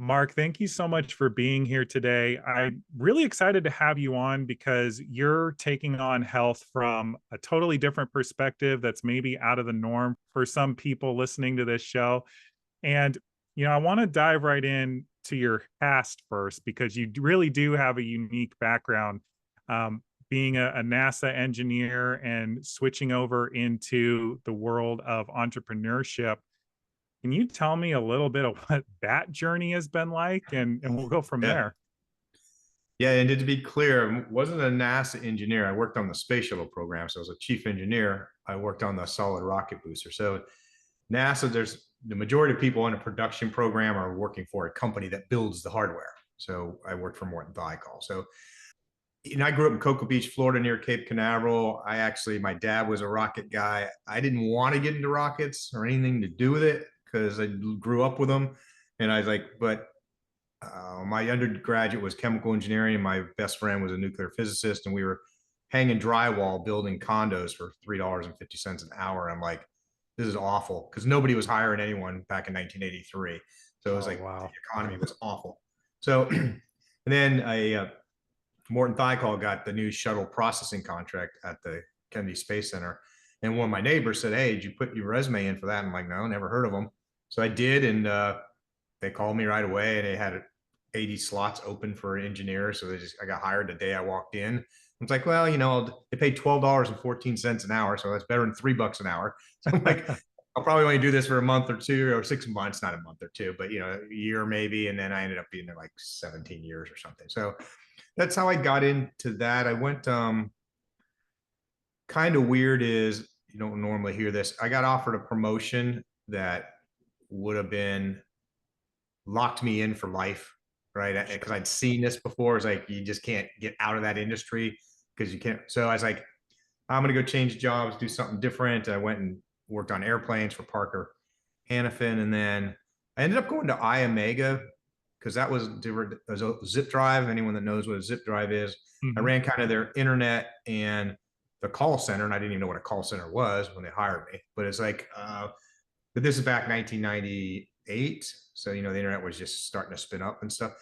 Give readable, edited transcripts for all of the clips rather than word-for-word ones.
Mark, thank you so much for being here today. I'm really excited to have you on because you're taking on health from a totally different perspective that's maybe out of the norm for some people listening to this show. And, I want to dive right in to your past first because you really do have a unique background. Being a NASA engineer and switching over into the world of entrepreneurship, can you tell me a little bit of what that journey has been like? And we'll go from Yeah. there. Yeah. And to be clear, I wasn't a NASA engineer. I worked on the space shuttle program. So as a chief engineer, I worked on the solid rocket booster. So NASA, there's the majority of people on a production program are working for a company that builds the hardware. So I worked for Morton Thiokol. So, I grew up in Cocoa Beach, Florida, near Cape Canaveral. My dad was a rocket guy. I didn't want to get into rockets or anything to do with it because I grew up with them. And I was like, but my undergraduate was chemical engineering, and my best friend was a nuclear physicist, and we were hanging drywall building condos for $3.50 an hour. And I'm like, this is awful because nobody was hiring anyone back in 1983. So it was Oh, like the wow. economy was awful. So, and then Morton Thiokol got the new shuttle processing contract at the Kennedy Space Center. And one of my neighbors said, "Hey, did you put your resume in for that?" I'm like, "No, never heard of them." So I did, and they called me right away, and they had 80 slots open for engineers. So I got hired the day I walked in. It's like, well, they paid $12.14 an hour, so that's better than $3 an hour. So I'm like, I'll probably only do this for a month or two or 6 months, not a month or two, but a year maybe. And then I ended up being there like 17 years or something. So that's how I got into that. I went kind of weird is you don't normally hear this. I got offered a promotion that would have been locked me in for life, right? Because I'd seen this before. It's like you just can't get out of that industry because you can't. So I was like, I'm gonna go change jobs, do something different. I went and worked on airplanes for Parker Hannifin, and then I ended up going to iOmega because that was a zip drive. Anyone that knows what a zip drive is, I Mhm. ran kind of their internet and the call center, and I didn't even know what a call center was when they hired me. But it's like, but this is back 1998, so the internet was just starting to spin up and stuff.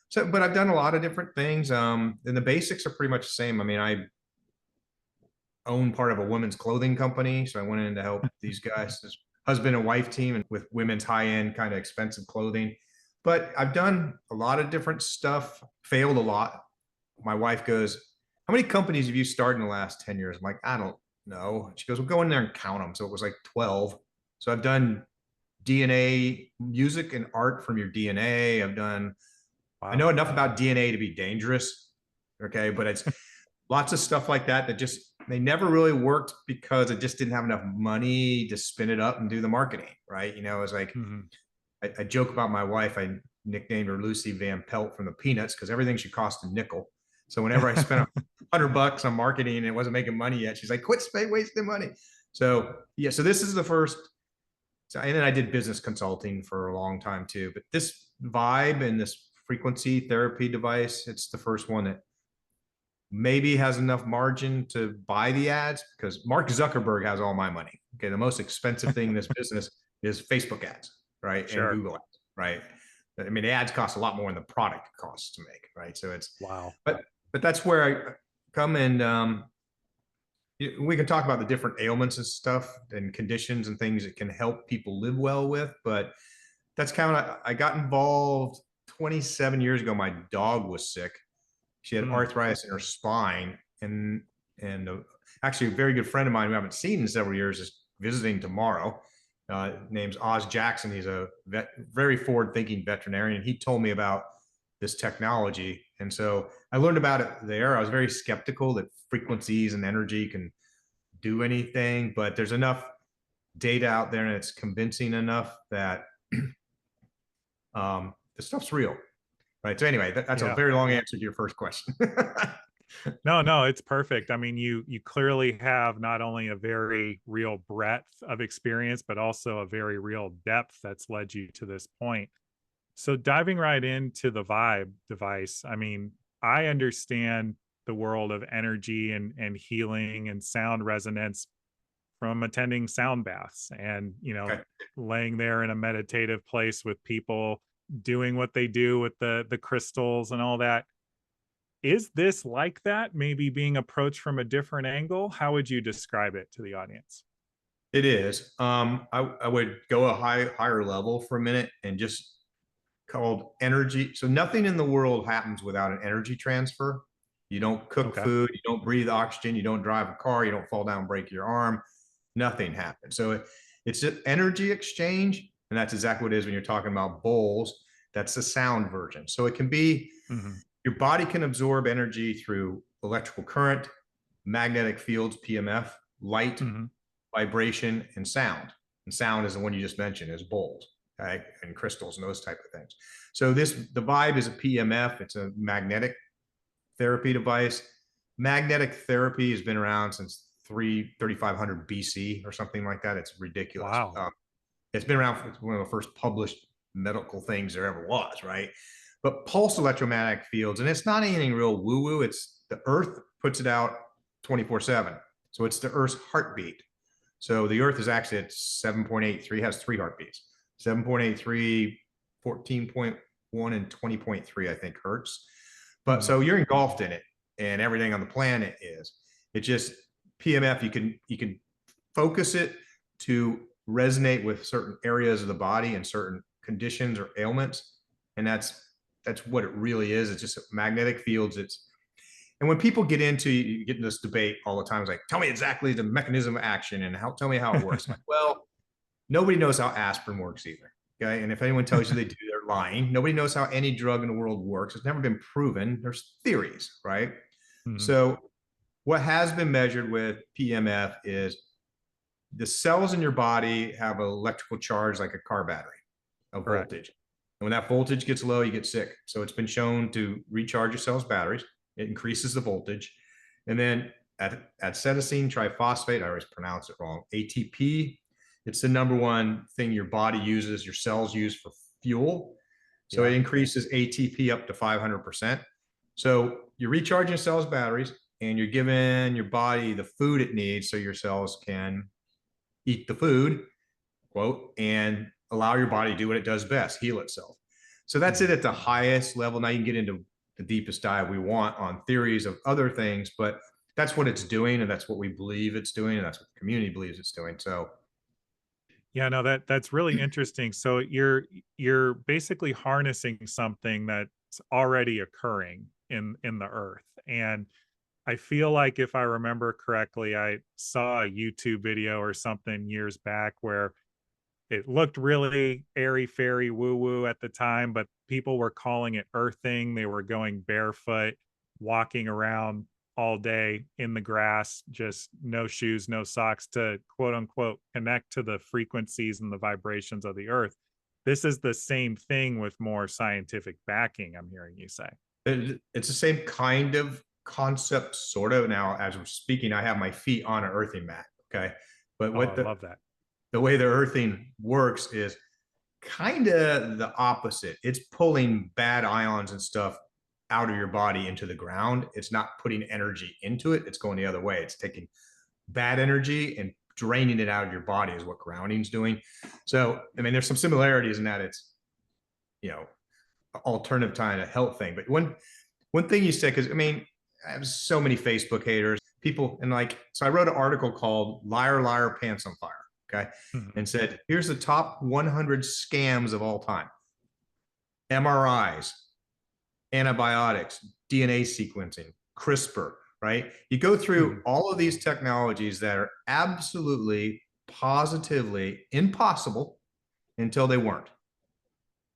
So, but I've done a lot of different things. And the basics are pretty much the same. I mean, I own part of a women's clothing company, so I went in to help these guys, this husband and wife team, and with women's high end kind of expensive clothing. But I've done a lot of different stuff, failed a lot. My wife goes, "How many companies have you started in the last 10 years?" I'm like, "I don't know." She goes, "Well, go in there and count them." So it was like 12. So I've done DNA, music and art from your DNA. I know Wow. enough about DNA to be dangerous. Okay. But it's lots of stuff like that just, they never really worked because it just didn't have enough money to spin it up and do the marketing. Right. It was like, Mhm. I joke about my wife. I nicknamed her Lucy Van Pelt from the Peanuts because everything she cost a nickel. So whenever I spent $100 on marketing and it wasn't making money yet, she's like, "Quit wasting money." So yeah, so this is the first. So and then I did business consulting for a long time too. But this vibe and this frequency therapy device, it's the first one that maybe has enough margin to buy the ads because Mark Zuckerberg has all my money. Okay, the most expensive thing in this business is Facebook ads, right, and Sure. Google ads, right. I mean, the ads cost a lot more than the product costs to make, right. So it's, Wow. but that's where I come and we can talk about the different ailments and stuff and conditions and things that can help people live well with, but that's kind of, I got involved 27 years ago. My dog was sick. She had Mm. arthritis in her spine, and actually a very good friend of mine who I haven't seen in several years is visiting tomorrow. Name's Oz Jackson. He's a very forward-thinking veterinarian. He told me about this technology, and so I learned about it there. I was very skeptical that frequencies and energy can do anything, but there's enough data out there, and it's convincing enough that the stuff's real. Right. So anyway, that's a Yeah. very long answer to your first question. No, no, it's perfect. I mean, you clearly have not only a very real breadth of experience, but also a very real depth that's led you to this point. So diving right into the Vibe device, I mean, I understand the world of energy and healing and sound resonance from attending sound baths and, Okay. laying there in a meditative place with people doing what they do with the crystals and all that. Is this like that? Maybe being approached from a different angle? How would you describe it to the audience? It is. I would go a higher level for a minute and just called energy. So nothing in the world happens without an energy transfer. You don't cook Okay. food, you don't breathe oxygen, you don't drive a car, you don't fall down and break your arm. Nothing happens. So it's just energy exchange. And that's exactly what it is when you're talking about bowls. That's the sound version. So it can be Hmm. your body can absorb energy through electrical current, magnetic fields, PEMF, light, Hmm. vibration, and sound. And sound is the one you just mentioned, is bowls, okay, and crystals and those type of things. So the Vibe is a PEMF. It's a magnetic therapy device. Magnetic therapy has been around since 3500 BC or something like that. It's ridiculous. Wow. It's been around. It's one of the first published medical things there ever was, right? But pulse electromagnetic fields, and it's not anything real woo woo. It's the Earth puts it out 24/7. So it's the Earth's heartbeat. So the Earth is actually at 7.83, has three heartbeats: 7.83, 14.1, and 20.3, I think, hertz. But Hmm. so you're engulfed in it, and everything on the planet is. It just PMF. You can focus it to resonate with certain areas of the body and certain conditions or ailments, and that's what it really is. It's just magnetic fields. It's and when people you get in this debate all the time. It's like, tell me exactly the mechanism of action and tell me how it works. I'm like, well, nobody knows how aspirin works either. Okay. And if anyone tells you they do, they're lying. Nobody knows how any drug in the world works. It's never been proven. There's theories, right? Hmm. So what has been measured with PMF is the cells in your body have an electrical charge like a car battery, a Correct. voltage. And when that voltage gets low, you get sick. So it's been shown to recharge your cells' batteries. It increases the voltage. And then at adenosine triphosphate, I always pronounce it wrong, ATP, it's the number one thing your body uses, your cells use for fuel. So it Yeah. increases ATP up to 500%. So you're recharging your cells' batteries and you're giving your body the food it needs so your cells can eat the food, quote, and allow your body to do what it does best, heal itself. So that's it Hmm. at the highest level. Now you can get into the deepest dive we want on theories of other things, but that's what it's doing, and that's what we believe it's doing, and that's what the community believes it's doing. So Yeah, no, that's really interesting. So you're basically harnessing something that's already occurring in the earth. And I feel like if I remember correctly, I saw a YouTube video or something years back where it looked really airy fairy woo woo at the time, but people were calling it earthing. They were going barefoot, walking around all day in the grass, just no shoes, no socks to quote unquote connect to the frequencies and the vibrations of the earth. This is the same thing with more scientific backing, I'm hearing you say. it's the same kind of concept, sort of. Now, as we're speaking, I have my feet on an earthing mat. Okay. But Oh, what I love that. the way the earthing works is kind of the opposite. It's pulling bad ions and stuff out of your body into the ground. It's not putting energy into it. It's going the other way. It's taking bad energy and draining it out of your body is what grounding's doing. So, I mean, there's some similarities in that it's, you know, alternative kind of health thing. But one thing you said, because I mean, I have so many Facebook haters, people, and like, so I wrote an article called Liar, Liar, Pants on Fire. Okay. Mhm. And said, here's the top 100 scams of all time: MRIs, antibiotics, DNA sequencing, CRISPR, right? You go through Mhm. all of these technologies that are absolutely, positively impossible until they weren't,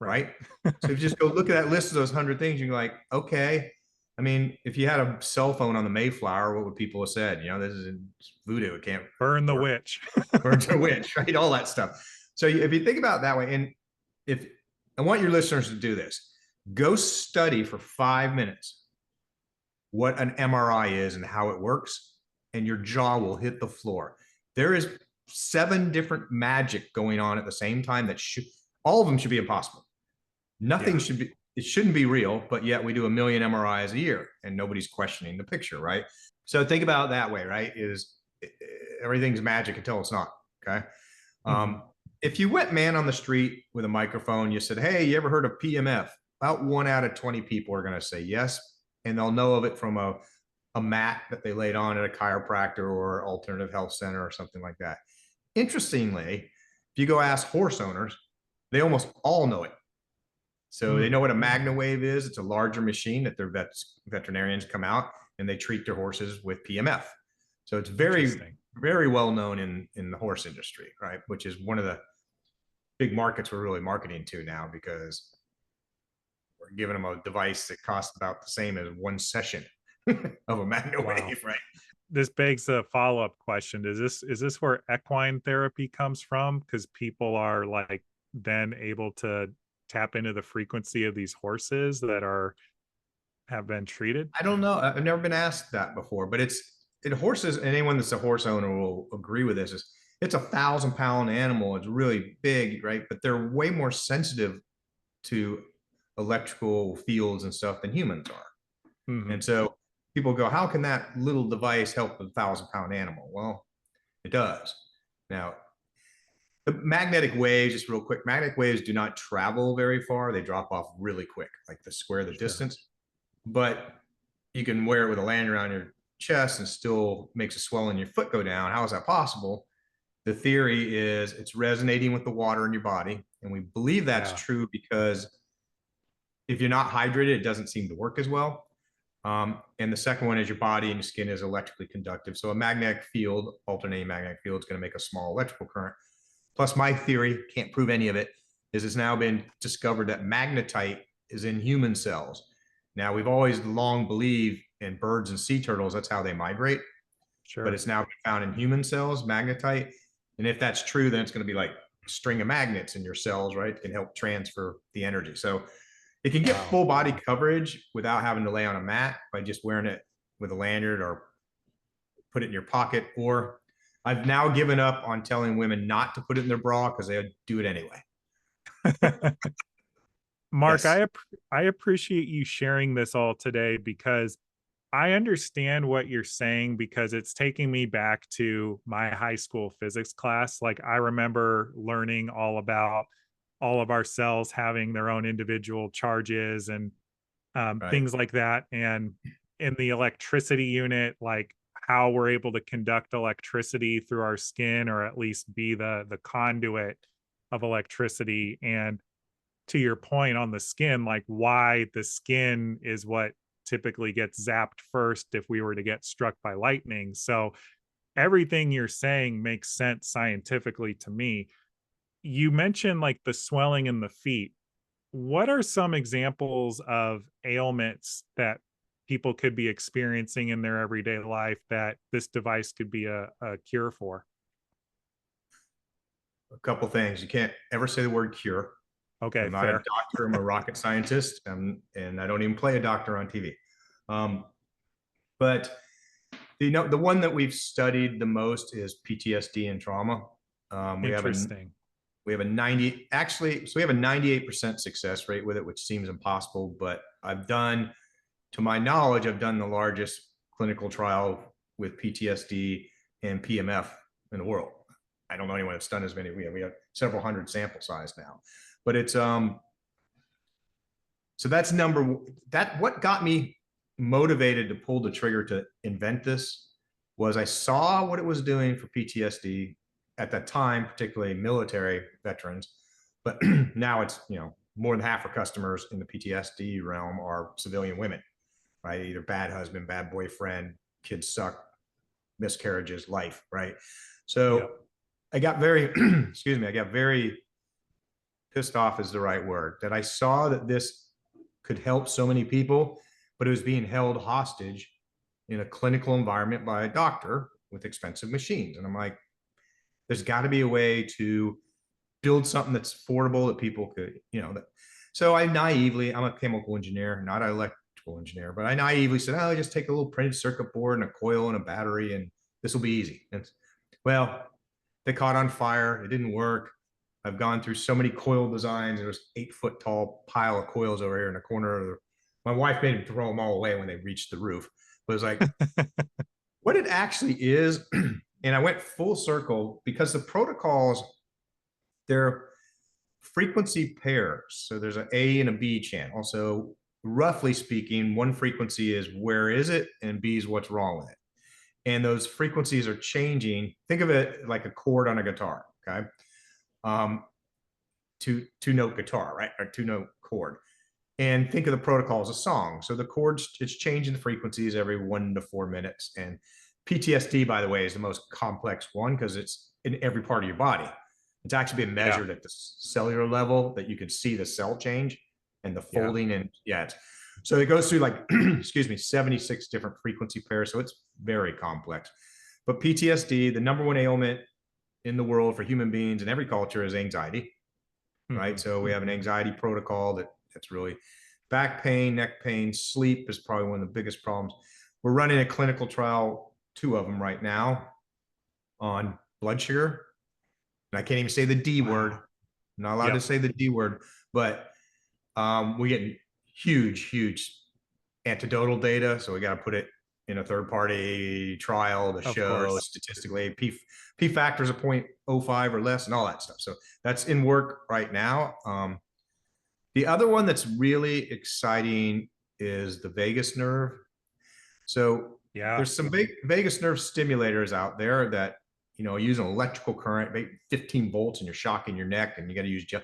Right. right? So if you just go look at that list of those 100 things, you're like, okay. I mean, if you had a cell phone on the Mayflower, what would people have said? You know, this is voodoo. It can't Burn the work. witch. Burn to witch, right? All that stuff. So if you think about it that way, and if I want your listeners to do this, go study for 5 minutes what an MRI is and how it works, and your jaw will hit the floor. There is 7 different magic going on at the same time that should all of them should be impossible. Nothing Yeah. should be, it shouldn't be real, but yet we do a million MRIs a year and nobody's questioning the picture, right? So think about it that way, right? Is everything's magic until it's not. Okay. Mhm. Um, if you went man on the street with a microphone, you said, "Hey, you ever heard of PMF?" About 1 out of 20 people are going to say yes, and they'll know of it from a mat that they laid on at a chiropractor or alternative health center or something like that. Interestingly, if you go ask horse owners, they almost all know it. So they Hmm, know what a MagnaWave is. It's a larger machine that their veterinarians come out and they treat their horses with PMF. So it's very, interesting. very well known in the horse industry, right? Which is one of the big markets we're really marketing to now, because we're giving them a device that costs about the same as one session of a Wow. MagnaWave, right? This begs a follow-up question. Is this where equine therapy comes from? Because people are like then able to tap into the frequency of these horses that are have been treated? I don't know. I've never been asked that before, but it horses, and anyone that's a horse owner will agree with this, is it's 1,000 pound animal. It's really big, right? But they're way more sensitive to electrical fields and stuff than humans are. Hmm. And so people go, how can that little device help a 1,000 pound animal? Well, it does. Now, the magnetic waves, just real quick, magnetic waves do not travel very far. They drop off really quick, like the square the Sure. distance. But you can wear it with a lanyard around your chest and still makes a swell in your foot go down. How is that possible? The theory is it's resonating with the water in your body. And we believe that's Yeah. true because if you're not hydrated, it doesn't seem to work as well. And the second one is your body and your skin is electrically conductive. So a magnetic field, alternating magnetic field, is going to make a small electrical current. Plus, my theory, can't prove any of it, is it's now been discovered that magnetite is in human cells. Now, we've always long believed in birds and sea turtles, that's how they migrate, but Sure. it's now been found in human cells, magnetite. And if that's true, then it's going to be like a string of magnets in your cells, right? It can help transfer the energy. So it can get Wow. full body coverage without having to lay on a mat by just wearing it with a lanyard or put it in your pocket. Or I've now given up on telling women not to put it in their bra because they do it anyway. Mark, Yes. I appreciate you sharing this all today because I understand what you're saying because it's taking me back to my high school physics class. Like I remember learning all about all of our cells having their own individual charges and Right. things like that. And in the electricity unit, like how we're able to conduct electricity through our skin, or at least be the conduit of electricity. And to your point on the skin, like why the skin is what typically gets zapped first if we were to get struck by lightning. So everything you're saying makes sense scientifically to me. You mentioned like the swelling in the feet. What are some examples of ailments that people could be experiencing in their everyday life that this device could be a cure for? A couple things. You can't ever say the word cure. Okay, I'm not a fair. doctor. I'm a rocket scientist, and I don't even play a doctor on TV. Um, but the one that we've studied the most is PTSD and trauma. Um, we have a Interesting. we have a 90 actually, so we have a 98% success rate with it, which seems impossible. But to my knowledge, I've done the largest clinical trial with PTSD and PMF in the world. I don't know anyone that's done as many. We have several hundred sample size now, but it's so that's that what got me motivated to pull the trigger to invent this was I saw what it was doing for PTSD at that time, particularly military veterans. But now it's, more than half our customers in the PTSD realm are civilian women, right? Either bad husband, bad boyfriend, kids suck, miscarriages, life, right? Yep. So I got very, excuse me, I got very pissed off is the right word, that I saw that this could help so many people, but it was being held hostage in a clinical environment by a doctor with expensive machines. And I'm like, there's got to be a way to build something that's affordable that people could, so I naively, I'm a chemical engineer, not an electrical engineer, but I naively said, oh, just take a little printed circuit board and a coil and a battery, and this will be easy. And well, they caught on fire. It didn't work. I've gone through so many coil designs. There was 8 foot tall pile of coils over here in the corner of the, my wife made them throw them all away when they reached the roof. But it was like, what it actually is, and I went full circle because the protocols They're frequency pairs. So there's an A and a B channel. So roughly speaking, one frequency is where is it, and B is what's wrong with it. And those frequencies are changing. Think of it like a chord on a guitar. Okay. Um, two note guitar, right? Or two note chord. And think of the protocol as a song. So the chords, it's changing the frequencies every 1 to 4 minutes. And PTSD, by the way, is the most complex one because it's in every part of your body. It's actually been Yeah. measured at the cellular level that you can see the cell change and the Yeah. folding. And yeah, so it goes through like, excuse me, 76 different frequency pairs. So it's very complex. But PTSD, the number one ailment in the world for human beings in every culture is anxiety, right? Mm-hmm. So we have an anxiety protocol that's really back pain, neck pain, sleep is probably one of the biggest problems. We're running a clinical trial, 2 of them right now, on blood sugar. And I can't even say the D word. I'm not allowed to Yep. say the D word, but we get huge anecdotal data. So we got to put it in a third party trial to Of show course. statistically P factors of 0.05 or less and all that stuff. So that's in work right now. The other one that's really exciting is the vagus nerve. So Yeah. there's some big vagus nerve stimulators out there that, use an electrical current, 15 volts, and you're shocking your neck, and you got to use gel.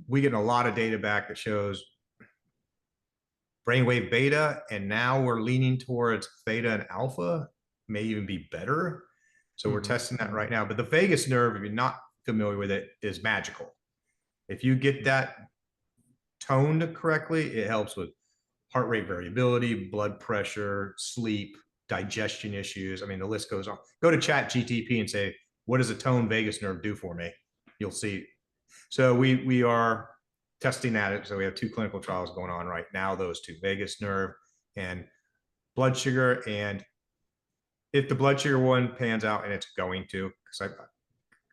We get a lot of data back that shows brainwave beta, and now we're leaning towards theta and alpha, may even be better. So we're testing that right now. But the vagus nerve, if you're not familiar with it, is magical. If you get that toned correctly, it helps with heart rate variability, blood pressure, sleep, digestion issues. I mean, the list goes on. Go to Chat GTP and say, what does a toned vagus nerve do for me? You'll see. So we are testing that. So we have 2 clinical trials going on right now, those 2, vagus nerve and blood sugar. And if the blood sugar one pans out, and it's going to, because I've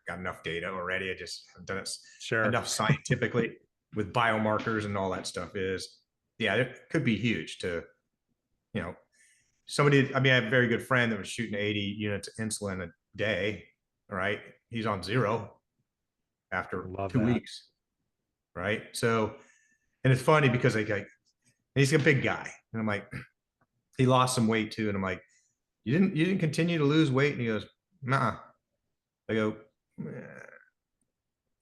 got enough data already, I just have done it Sure. enough scientifically with biomarkers and all that stuff, is, yeah, it could be huge to, somebody. I mean, I have a very good friend that was shooting 80 units of insulin a day. All right. He's on 0 after Love 2 that. weeks. Right. So, and it's funny because he's a big guy. And I'm like, he lost some weight too. And I'm like, you didn't continue to lose weight? And he goes, nah. I go,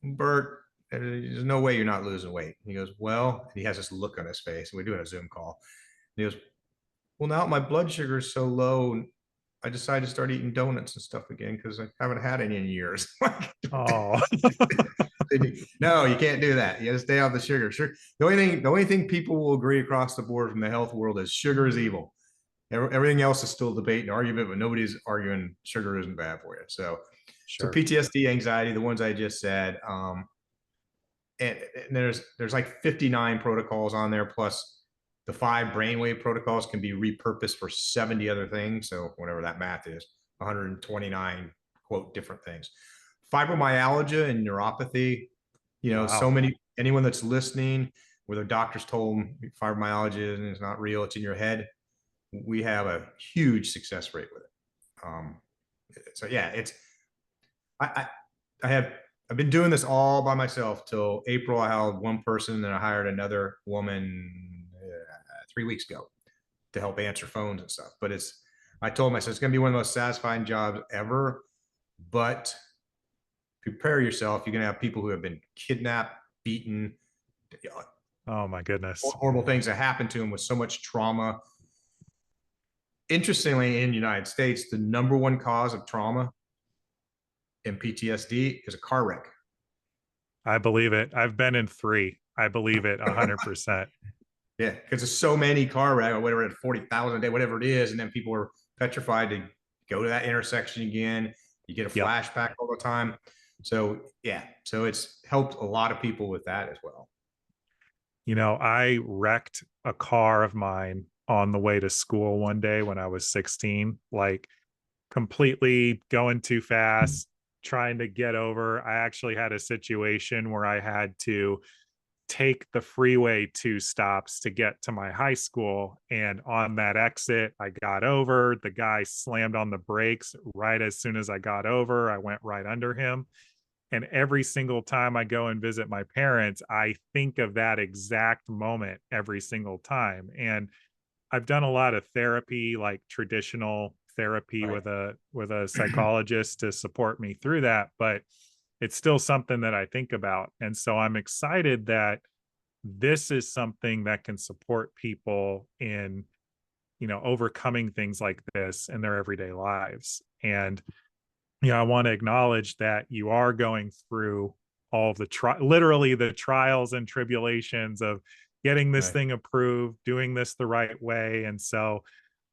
Bert, there's no way you're not losing weight. And he goes, well, and he has this look on his face. And we're doing a Zoom call. And he goes, well, now my blood sugar is so low, I decided to start eating donuts and stuff again because I haven't had any in years. Oh. No, you can't do that. You got to stay off the sugar. The only thing people will agree across the board from the health world is sugar is evil. Everything else is still debate and argument, but nobody's arguing sugar isn't bad for you. So Sure. PTSD, anxiety, the ones I just said, and there's like 59 protocols on there, plus the 5 brainwave protocols can be repurposed for 70 other things. So whatever that math is, 129 quote different things. Fibromyalgia and neuropathy, so Wow. many, anyone that's listening where their doctors told them fibromyalgia is not real, it's in your head. We have a huge success rate with it. So yeah, I, I have I've been doing this all by myself till April. I hired one person, then I hired another woman 3 weeks ago to help answer phones and stuff. But I told him, I said, it's going to be one of the most satisfying jobs ever. But prepare yourself. You're going to have people who have been kidnapped, beaten, Oh my goodness. horrible things that happen to them with so much trauma. Interestingly, in the United States, the number one cause of trauma and PTSD is a car wreck. I believe it. I've been in 3. I believe it 100%. Yeah, because there's so many car wreck or whatever, 40,000 a day, whatever it is, and then people are petrified to go to that intersection again. You get a Yep. flashback all the time. So yeah, so it's helped a lot of people with that as well. I wrecked a car of mine on the way to school one day when I was 16, like completely going too fast, trying to get over. I actually had a situation where I had to take the freeway 2 stops to get to my high school. And on that exit, I got over. The guy slammed on the brakes right as soon as I got over. I went right under him. And every single time I go and visit my parents, I think of that exact moment every single time. And I've done a lot of therapy, like traditional therapy Right. with a psychologist to support me through that, but it's still something that I think about. And so I'm excited that this is something that can support people in, overcoming things like this in their everyday lives. And I want to acknowledge that you are going through all of the literally the trials and tribulations of getting this Right. thing approved, doing this the right way. And so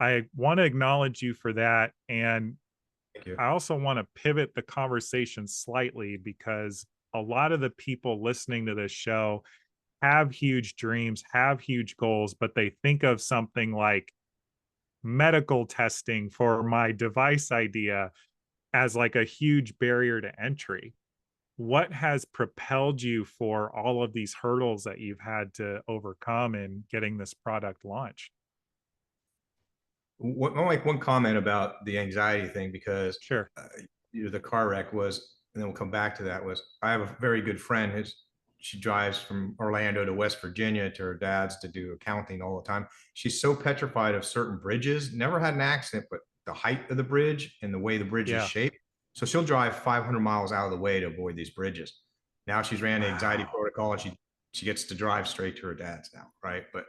I want to acknowledge you for that. And Thank you. I also want to pivot the conversation slightly because a lot of the people listening to this show have huge dreams, have huge goals, but they think of something like medical testing for my device idea as like a huge barrier to entry. What has propelled you for all of these hurdles that you've had to overcome in getting this product launched? I'll make one comment about the anxiety thing because Sure. uh, the car wreck was, and then we'll come back to that. Was I have a very good friend who's she drives from Orlando to West Virginia to her dad's to do accounting all the time. She's so petrified of certain bridges, never had an accident, but the height of the bridge and the way the bridge is Yeah. shaped. So she'll drive 500 miles out of the way to avoid these bridges. Now she's ran the anxiety Wow. protocol and she gets to drive straight to her dad's now, right? But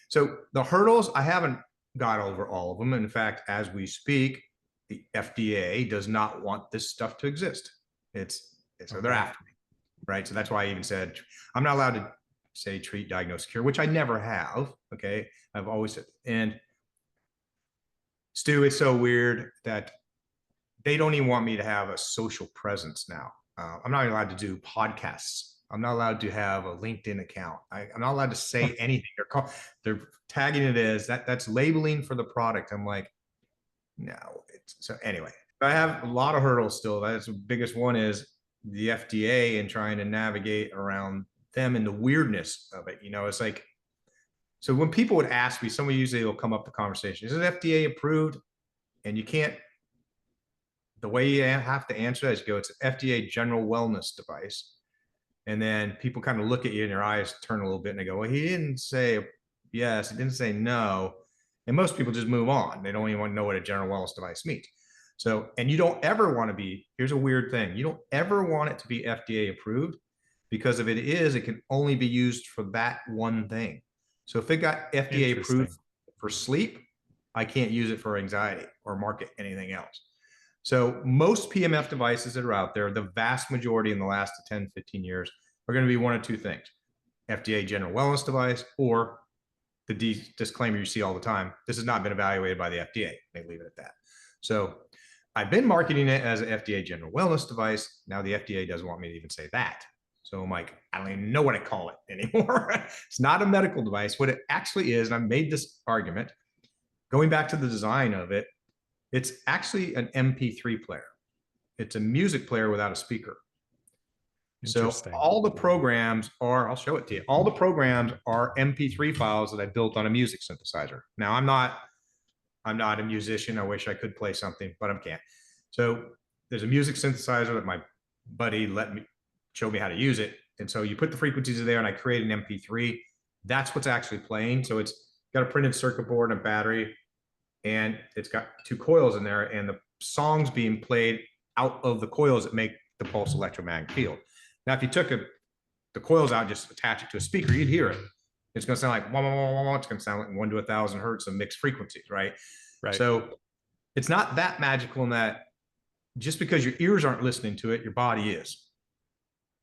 so the hurdles, I haven't got over all of them. In fact, as we speak, the FDA does not want this stuff to exist. So they're Okay. after me, right? So that's why I even said I'm not allowed to say treat, diagnose, cure, which I never have. Okay, I've always said. And Stu, it's so weird that they don't even want me to have a social presence now. I'm not allowed to do podcasts. I'm not allowed to have a LinkedIn account. I'm not allowed to say anything. They're tagging it as that's labeling for the product. I'm like, no. So anyway, I have a lot of hurdles still. That's the biggest one is the FDA and trying to navigate around them and the weirdness of it. It's like, so when people would ask me, somebody usually will come up the conversation, is it FDA approved? And you can't, the way you have to answer that is go, it's an FDA general wellness device. And then people kind of look at you and your eyes turn a little bit and they go, well, he didn't say yes, he didn't say no. And most people just move on. They don't even want to know what a general wellness device means. So, and you don't ever want to be, here's a weird thing. You don't ever want it to be FDA approved because if it is, it can only be used for that one thing. So if it got FDA approved Interesting. for sleep, I can't use it for anxiety or market anything else. So most PMF devices that are out there, the vast majority in the last 10, 15 years are going to be one of two things: FDA general wellness device or the disclaimer you see all the time. This has not been evaluated by the FDA. They leave it at that. So I've been marketing it as an FDA general wellness device. Now the FDA doesn't want me to even say that. So I'm like, I don't even know what I call it anymore. It's not a medical device. What it actually is, and I've made this argument, going back to the design of it, it's actually an MP3 player. It's a music player without a speaker. So Interesting. all the programs are, I'll show it to you. All the programs are MP3 files that I built on a music synthesizer. Now I'm not a musician. I wish I could play something, but I can't. So there's a music synthesizer that my buddy let me show me how to use it. And so you put the frequencies in there and I create an MP3. That's what's actually playing. So it's got a printed circuit board and a battery, and it's got two coils in there, and the songs being played out of the coils that make the pulse electromagnetic field. Now, if you took the coils out, just attach it to a speaker, you'd hear it. It's going to sound like wah, wah, wah, wah. It's going to sound like 1 to 1,000 hertz of mixed frequencies, right? Right. So it's not that magical in that just because your ears aren't listening to it, your body is.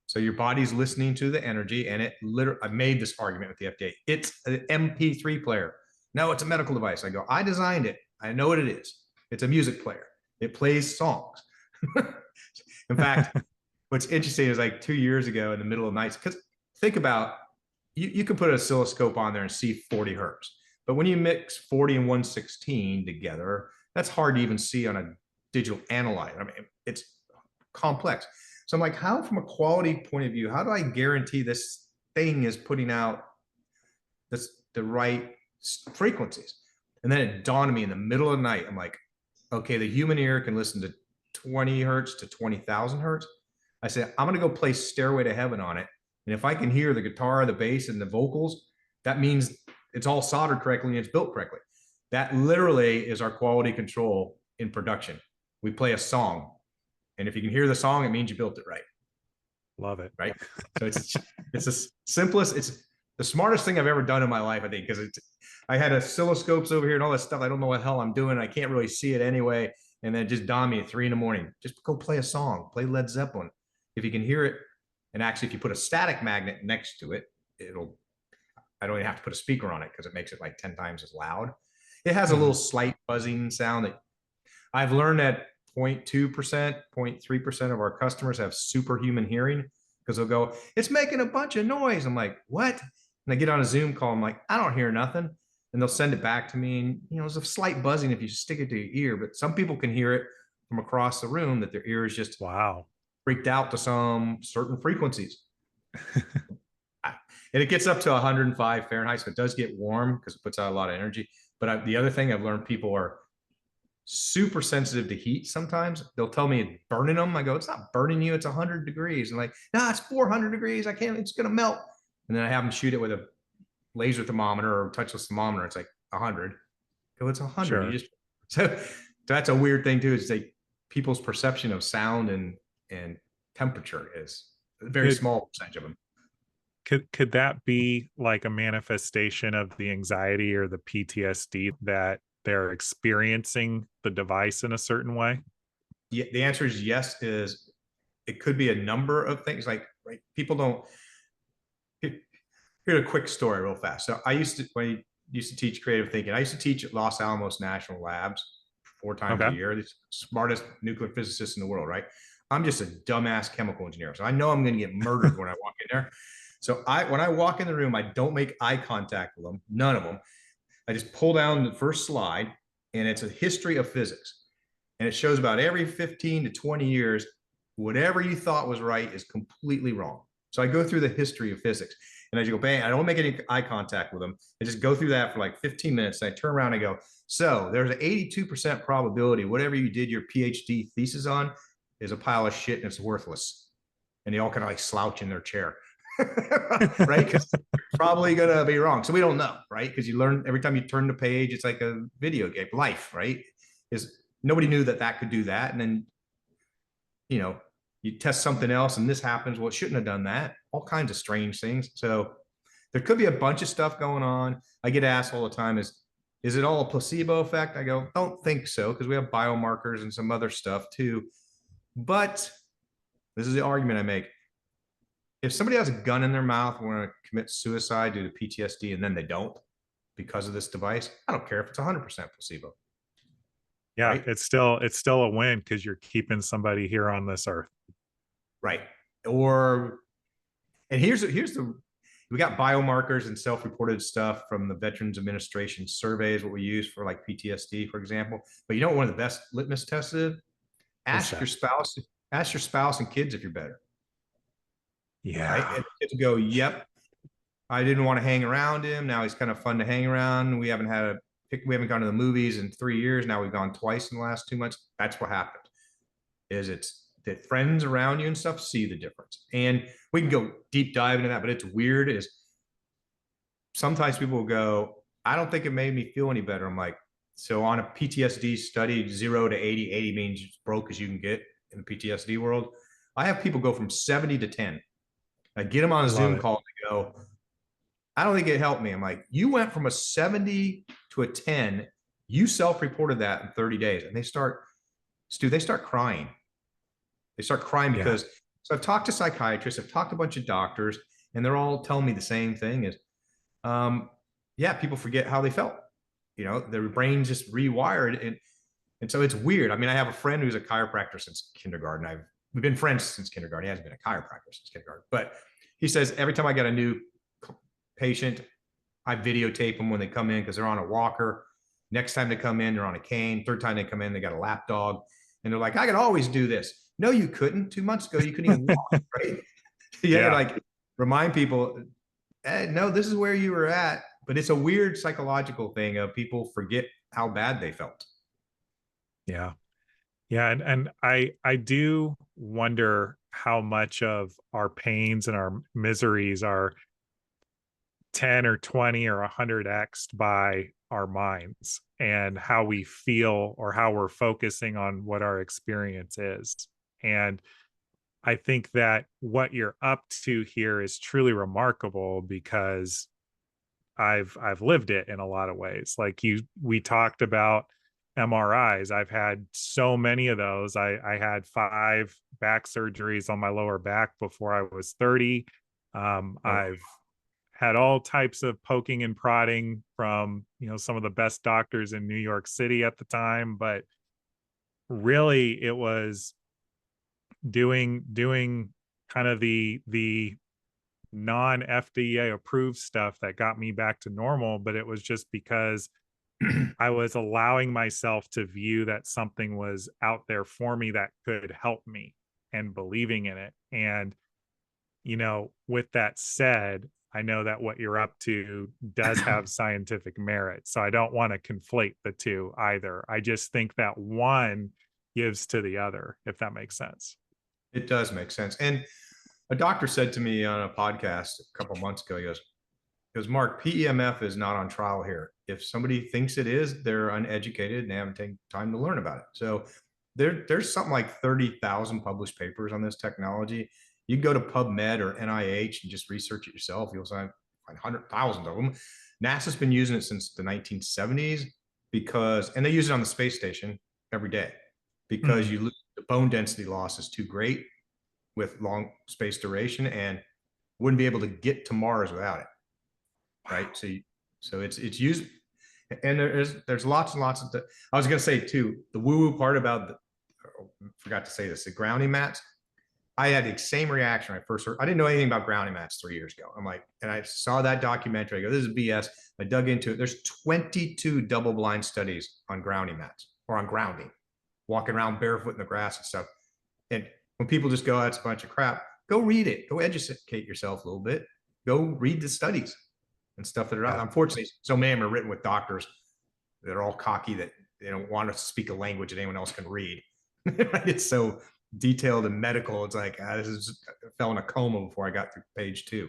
So your body's listening to the energy, and it literally, I made this argument with the FDA. It's an MP3 player. No, it's a medical device. I go, I designed it. I know what it is. It's a music player. It plays songs. In fact, what's interesting is like 2 years ago in the middle of nights, because think about, you can put an oscilloscope on there and see 40 hertz. But when you mix 40 and 116 together, that's hard to even see on a digital analyzer. I mean, it's complex. So I'm like, how, from a quality point of view, how do I guarantee this thing is putting out the right frequencies? And then it dawned on me in the middle of the night. I'm like, okay, the human ear can listen to 20 hertz to 20,000 hertz. I said, I'm going to go play Stairway to Heaven on it. And if I can hear the guitar, the bass, and the vocals, that means it's all soldered correctly and it's built correctly. That literally is our quality control in production. We play a song, and if you can hear the song, it means you built it right. Love it. Right. So it's the simplest, it's the smartest thing I've ever done in my life, I think, because I had oscilloscopes over here and all that stuff. I don't know what the hell I'm doing. I can't really see it anyway. And then it just dawned me at 3 a.m. Just go play a song, play Led Zeppelin. If you can hear it, and actually if you put a static magnet next to it, I don't even have to put a speaker on it because it makes it like 10 times as loud. It has a little slight buzzing sound that I've learned that 0.2%, 0.3% of our customers have superhuman hearing, because they'll go, it's making a bunch of noise. I'm like, what? And I get on a Zoom call. I'm like, I don't hear nothing. And they'll send it back to me. And, there's a slight buzzing if you stick it to your ear, but some people can hear it from across the room, that their ear is just freaked out to some certain frequencies. And it gets up to 105 Fahrenheit. So it does get warm because it puts out a lot of energy. But the other thing I've learned, people are super sensitive to heat. Sometimes they'll tell me it's burning them. I go, it's not burning you. It's 100 degrees. And like, no, it's 400 degrees. I can't, it's going to melt. And then I have them shoot it with a laser thermometer or touchless thermometer. It's like 100. Go, it's 100. Sure. You just, so that's a weird thing too, is like people's perception of sound and temperature is a very small percentage of them. Could that be like a manifestation of the anxiety or the PTSD that they're experiencing the device in a certain way? Yeah, the answer is yes. It could be a number of things. Like, right, people don't. Here's a quick story real fast. So when I used to teach creative thinking, I used to teach at Los Alamos National Labs 4 times a year. The smartest nuclear physicists in the world, right? I'm just a dumbass chemical engineer. So I know I'm going to get murdered when I walk in there. So when I walk in the room, I don't make eye contact with them, none of them. I just pull down the first slide, and it's a history of physics. And it shows about every 15 to 20 years, whatever you thought was right is completely wrong. So I go through the history of physics, and as you go, bang, I don't make any eye contact with them. I just go through that for like 15 minutes. And I turn around and I go, so there's an 82% probability whatever you did your PhD thesis on is a pile of shit and it's worthless. And they all kind of like slouch in their chair. Right? Because it's probably gonna be wrong. So we don't know, right? Because you learn every time you turn the page, it's like a video game. Life, right? Is nobody knew that could do that. And then, you test something else and this happens. Well, it shouldn't have done that. All kinds of strange things. So there could be a bunch of stuff going on. I get asked all the time, is it all a placebo effect? I go, don't think so, because we have biomarkers and some other stuff too. But this is the argument I make. If somebody has a gun in their mouth and want to commit suicide due to PTSD and then they don't because of this device, I don't care if it's 100% placebo. Yeah, right? it's still a win because you're keeping somebody here on this earth. Right. And here's we got biomarkers and self-reported stuff from the Veterans Administration surveys, what we use for like PTSD, for example. But you know what one of the best litmus tests is? Ask your spouse and kids if you're better. Yeah. Right? And kids go, yep, I didn't want to hang around him. Now he's kind of fun to hang around. We haven't gone to the movies in 3 years. Now we've gone twice in the last 2 months. That's what happened. It's that friends around you and stuff see the difference. And we can go deep dive into that, but it's weird is sometimes people will go, I don't think it made me feel any better. I'm like, so on a PTSD study, 0 to 80, 80 means as broke as you can get in the PTSD world. I have people go from 70 to 10. I get them on a Zoom call and go, I don't think it helped me. I'm like, you went from a 70 to a 10. You self-reported that in 30 days. And they start crying. They start crying because, so I've talked to psychiatrists, I've talked to a bunch of doctors, and they're all telling me the same thing is, people forget how they felt. Their brain just rewired. And so it's weird. I mean, I have a friend who's a chiropractor since kindergarten. We've been friends since kindergarten. He hasn't been a chiropractor since kindergarten, but he says every time I get a new patient, I videotape them when they come in because they're on a walker. Next time they come in, they're on a cane. Third time they come in, they got a lap dog. And they're like, I could always do this. No, you couldn't. 2 months ago, you couldn't even walk, right? Like remind people, no, this is where you were at. But it's a weird psychological thing of people forget how bad they felt. Yeah. Yeah, and I do wonder how much of our pains and our miseries are 10 or 20 or 100x by our minds and how we feel or how we're focusing on what our experience is. And I think that what you're up to here is truly remarkable because I've lived it in a lot of ways. Like we talked about MRIs. I've had so many of those. I had 5 back surgeries on my lower back before I was 30. Oh, I've had all types of poking and prodding from, some of the best doctors in New York City at the time, but really it was doing kind of the non FDA approved stuff that got me back to normal, but it was just because I was allowing myself to view that something was out there for me that could help me and believing in it. And, with that said, I know that what you're up to does have scientific merit. So I don't want to conflate the two either. I just think that one gives to the other, if that makes sense. it does make sense. And a doctor said to me on a podcast a couple months ago, he goes, Mark, PEMF is not on trial here. If somebody thinks it is, they're uneducated and they haven't taken time to learn about it. So there's something like 30,000 published papers on this technology. You can go to PubMed or NIH and just research it yourself. You'll find 100,000 of them. NASA's been using it since the 1970s and they use it on the space station every day because Mm. the bone density loss is too great with long space duration and wouldn't be able to get to Mars without it. Right. Wow. So it's used, and there's lots and lots of. I was gonna say too, the woo woo part about forgot to say this, the grounding mats. I had the same reaction when I first heard. I didn't know anything about grounding mats 3 years ago. I'm like, and I saw that documentary. I go, this is BS. I dug into it. There's 22 double blind studies on grounding mats or on grounding, walking around barefoot in the grass and stuff. And when people just go, that's a bunch of crap, go read it. Go educate yourself a little bit. Go read the studies and stuff that are out. Yeah. Unfortunately, so many of them are written with doctors that are all cocky that they don't want to speak a language that anyone else can read. It's so detailed and medical. It's like this is I fell in a coma before I got through page 2.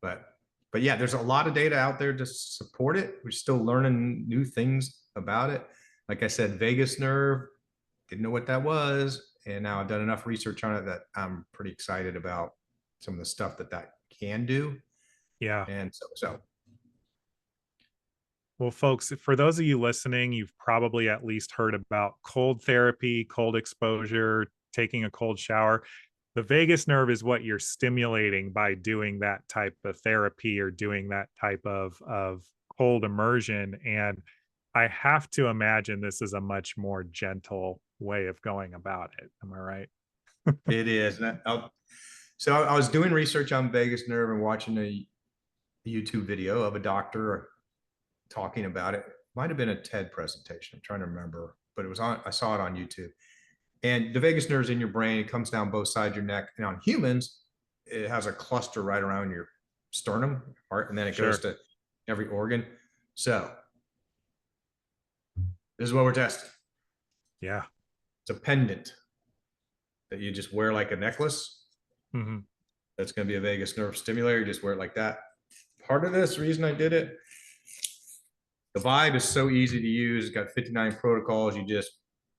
But but yeah, there's a lot of data out there to support it. We're still learning new things about it. Like I said, vagus nerve, didn't know what that was, and now I've done enough research on it that I'm pretty excited about some of the stuff that can do. Yeah. And so Well, folks, for those of you listening, you've probably at least heard about cold therapy, cold exposure, taking a cold shower. The vagus nerve is what you're stimulating by doing that type of therapy or doing that type of cold immersion. And I have to imagine this is a much more gentle way of going about it. Am I right? it is. So I was doing research on vagus nerve and watching a YouTube video of a doctor talking about it. Might have been a TED presentation. I'm trying to remember, but it was on. I saw it on YouTube. And the vagus nerve is in your brain. It comes down both sides of your neck. And on humans, it has a cluster right around your sternum, heart, and then it goes Sure. to every organ. So this is what we're testing. Yeah. It's a pendant that you just wear like a necklace. Hmm. That's going to be a vagus nerve stimulator. You just wear it like that. Part of this reason I did it, the Vibe is so easy to use. It's got 59 protocols. You just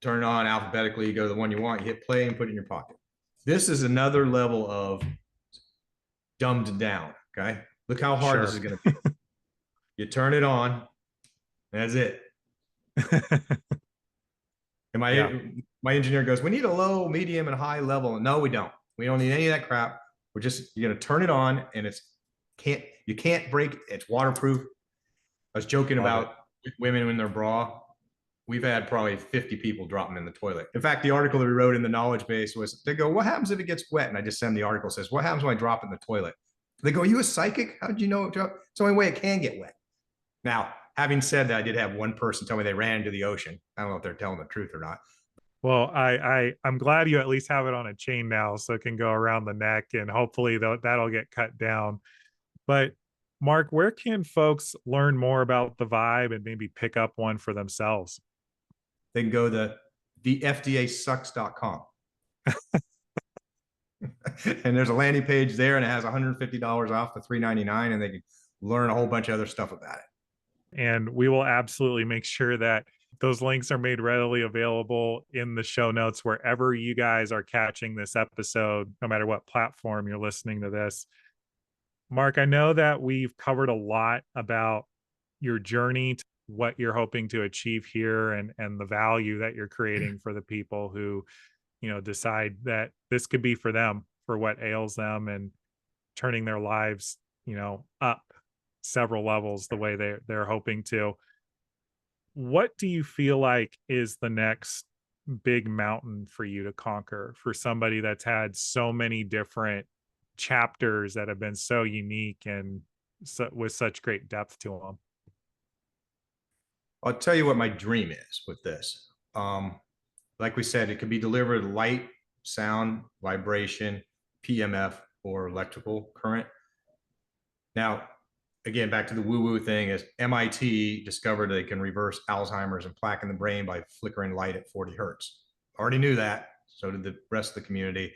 turn it on alphabetically. You go to the one you want, you hit play and put it in your pocket. This is another level of dumbed down. Okay. Look how hard this Sure. is going to be. You turn it on. That's it. And Yeah. my engineer goes, we need a low, medium, and high level. No, we don't. We don't need any of that crap. You're gonna turn it on and you can't break it. It's waterproof. I was joking Love it. about women in their bra. We've had probably 50 people drop them in the toilet. In fact, the article that we wrote in the knowledge base was they go, what happens if it gets wet? And I just send the article says, what happens when I drop it in the toilet? They go, are you a psychic? How did you know it dropped? It's the only way it can get wet. Now, having said that, I did have one person tell me they ran into the ocean. I don't know if they're telling the truth or not. Well, I'm glad you at least have it on a chain now, so it can go around the neck, and hopefully that'll get cut down. But Mark, where can folks learn more about the Vibe and maybe pick up one for themselves? They can go to thefdasucks.com. And there's a landing page there, and it has $150 off the $399, and they can learn a whole bunch of other stuff about it. And we will absolutely make sure that those links are made readily available in the show notes wherever you guys are catching this episode, no matter what platform you're listening to this. Mark, I know that we've covered a lot about your journey, to what you're hoping to achieve here, and the value that you're creating for the people who, decide that this could be for them, for what ails them, and turning their lives, up several levels the way they're hoping to. What do you feel like is the next big mountain for you to conquer, for somebody that's had so many different chapters that have been so unique and with such great depth to them? I'll tell you what my dream is with this. Like we said, it could be delivered light, sound, vibration, PEMF, or electrical current. Now, again, back to the woo-woo thing, is MIT discovered they can reverse Alzheimer's and plaque in the brain by flickering light at 40 hertz. Already knew that. So did the rest of the community.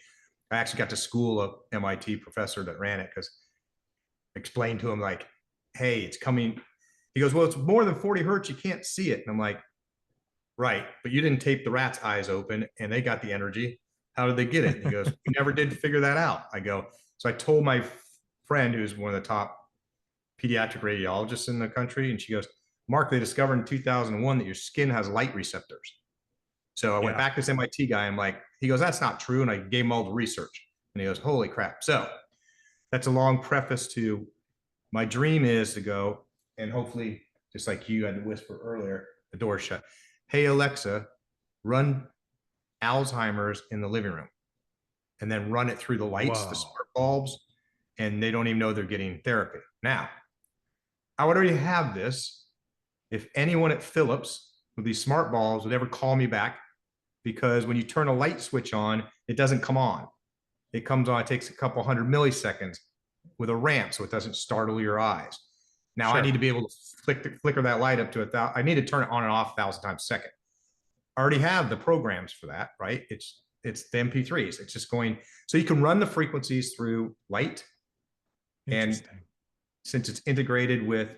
I actually got to school a MIT professor that ran it, because I explained to him, like, hey, it's coming. He goes, well, it's more than 40 hertz. You can't see it. And I'm like, right, but you didn't tape the rat's eyes open and they got the energy. How did they get it? And he goes, we never did figure that out. I go, so I told my friend, who's one of the top pediatric radiologists in the country, and she goes, Mark, they discovered in 2001 that your skin has light receptors. So I went back to this MIT guy. I'm like, he goes, that's not true. And I gave him all the research. And he goes, holy crap. So that's a long preface to my dream is to go, and hopefully, just like you had to whisper earlier, the door shut. Hey, Alexa, run Alzheimer's in the living room, and then run it through the lights, the smart bulbs, and they don't even know they're getting therapy. Now, I would already have this if anyone at Philips with these smart bulbs would ever call me back, because when you turn a light switch on, it doesn't come on. It comes on, it takes a couple hundred milliseconds with a ramp so it doesn't startle your eyes. Now, I need to be able to flicker that light up to 1,000. I need to turn it on and off 1,000 times a second. I already have the programs for that, right? It's the MP3s. It's just going, so you can run the frequencies through light. And since it's integrated with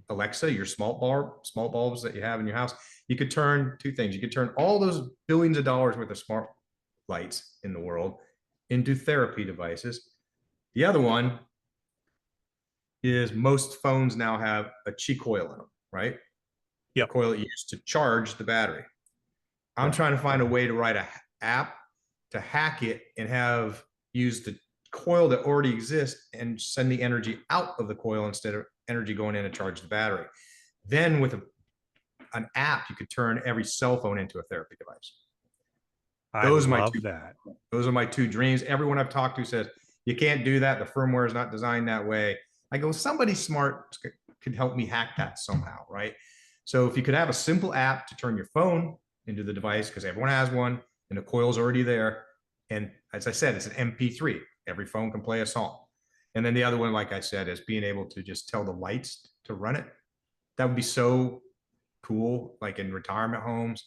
Alexa, your smart bulbs that you have in your house, you could turn two things. You could turn all those billions of dollars worth of smart lights in the world into therapy devices. The other one is most phones now have a Qi coil in them, right? Yeah. Coil that you use to charge the battery. I'm trying to find a way to write an app to hack it and have use the coil that already exists and send the energy out of the coil instead of energy going in to charge the battery. Then with an app, you could turn every cell phone into a therapy device. Those are my two dreams. Everyone I've talked to says, you can't do that. The firmware is not designed that way. I go, somebody smart could help me hack that somehow, right? So if you could have a simple app to turn your phone into the device, because everyone has one and the coil's already there. And as I said, it's an MP3. Every phone can play a song. And then the other one, like I said, is being able to just tell the lights to run it. That would be so cool, like in retirement homes,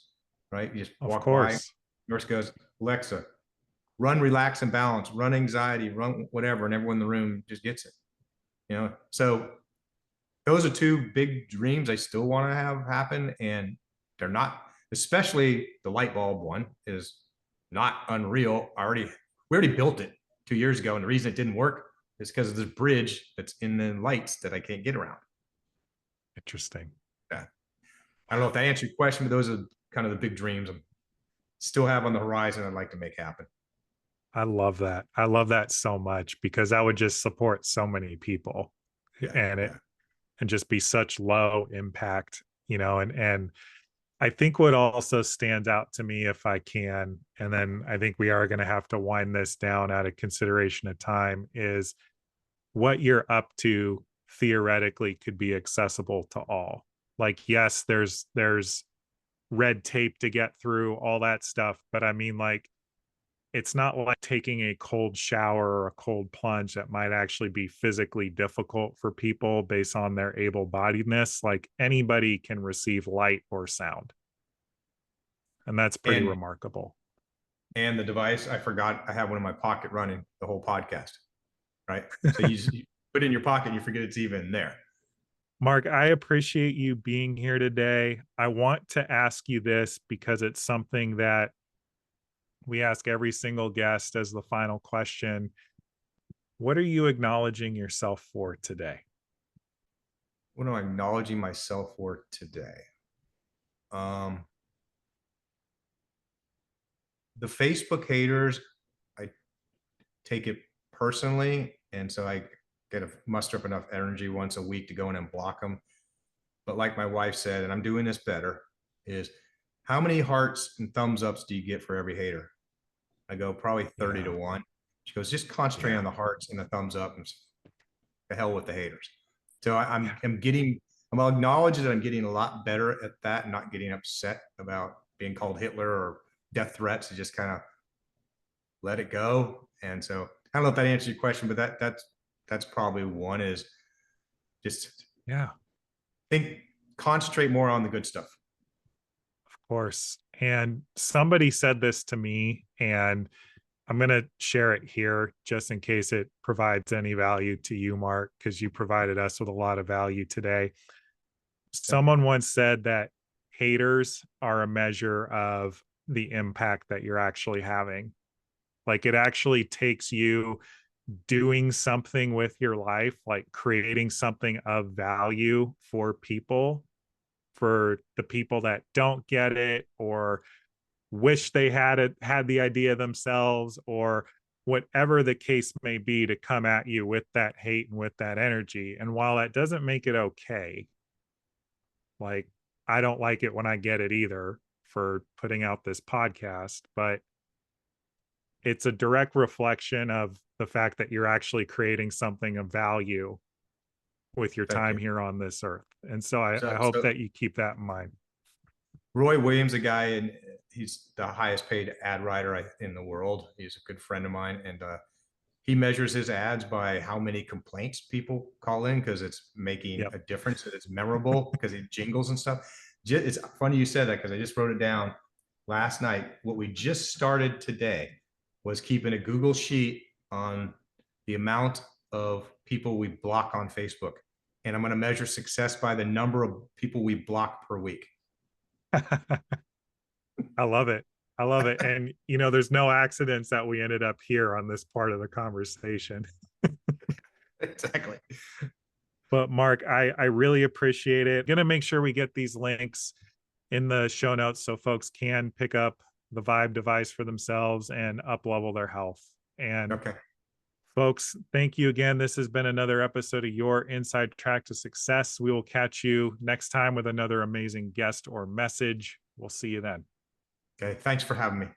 right? You just walk by, nurse goes, Alexa, run relax and balance, run anxiety, run whatever, and everyone in the room just gets it. So those are two big dreams I still want to have happen, and they're not, especially the light bulb one is not unreal. We already built it 2 years ago, and the reason it didn't work is because of this bridge that's in the lights that I can't get around. Interesting. Yeah. I don't know if that answered your question, but those are kind of the big dreams I still have on the horizon I'd like to make happen. I love that. I love that so much, because that would just support so many people, and just be such low impact, and I think what also stands out to me, if I can, and then I think we are going to have to wind this down out of consideration of time, is what you're up to theoretically could be accessible to all. Like, yes, there's red tape to get through, all that stuff, but I mean, like, it's not like taking a cold shower or a cold plunge that might actually be physically difficult for people based on their able-bodiedness. Like, anybody can receive light or sound. And that's pretty And remarkable. and the device, I forgot I have one in my pocket running the whole podcast, right? So you put it in your pocket and you forget it's even there. Mark, I appreciate you being here today. I want to ask you this because it's something that we ask every single guest as the final question. What are you acknowledging yourself for today? What am I acknowledging myself for today? Um, the Facebook haters, I take it personally, and so I get to muster up enough energy once a week to go in and block them. But like my wife said, and I'm doing this better, is how many hearts and thumbs ups do you get for every hater? I go probably 30 Yeah. to 1. She goes, just concentrate Yeah. on the hearts and the thumbs up and the hell with the haters. So Yeah. I'm acknowledge that I'm getting a lot better at that and not getting upset about being called Hitler or death threats, to just kind of let it go. And so I don't know if that answers your question, but that's probably one, is just Yeah. think, concentrate more on the good stuff. Of course. And somebody said this to me, and I'm going to share it here just in case it provides any value to you, Mark, because you provided us with a lot of value today. Yep. Someone once said that haters are a measure of the impact that you're actually having. Like it actually takes you doing something with your life, like creating something of value for people, for the people that don't get it or wish they had the idea themselves, or whatever the case may be, to come at you with that hate and with that energy. And while that doesn't make it okay, like I don't like it when I get it either for putting out this podcast, but it's a direct reflection of the fact that you're actually creating something of value with your Thank time you. here on this earth. And so I So, hope that you keep that in mind. Roy Williams, a guy, and he's the highest paid ad writer in the world. He's a good friend of mine, and he measures his ads by how many complaints people call in, because it's making Yep. a difference, and it's memorable because it jingles and stuff. It's funny you said that, because I just wrote it down last night. What we just started today was keeping a Google sheet on the amount of people we block on Facebook, and I'm going to measure success by the number of people we block per week. I love it. I love it. And, there's no accidents that we ended up here on this part of the conversation. Exactly. But Mark, I really appreciate it. Going to make sure we get these links in the show notes so folks can pick up the Vibe device for themselves and up level their health. And Okay. folks, thank you again. This has been another episode of Your Inside Track to Success. We will catch you next time with another amazing guest or message. We'll see you then. Okay. Thanks for having me.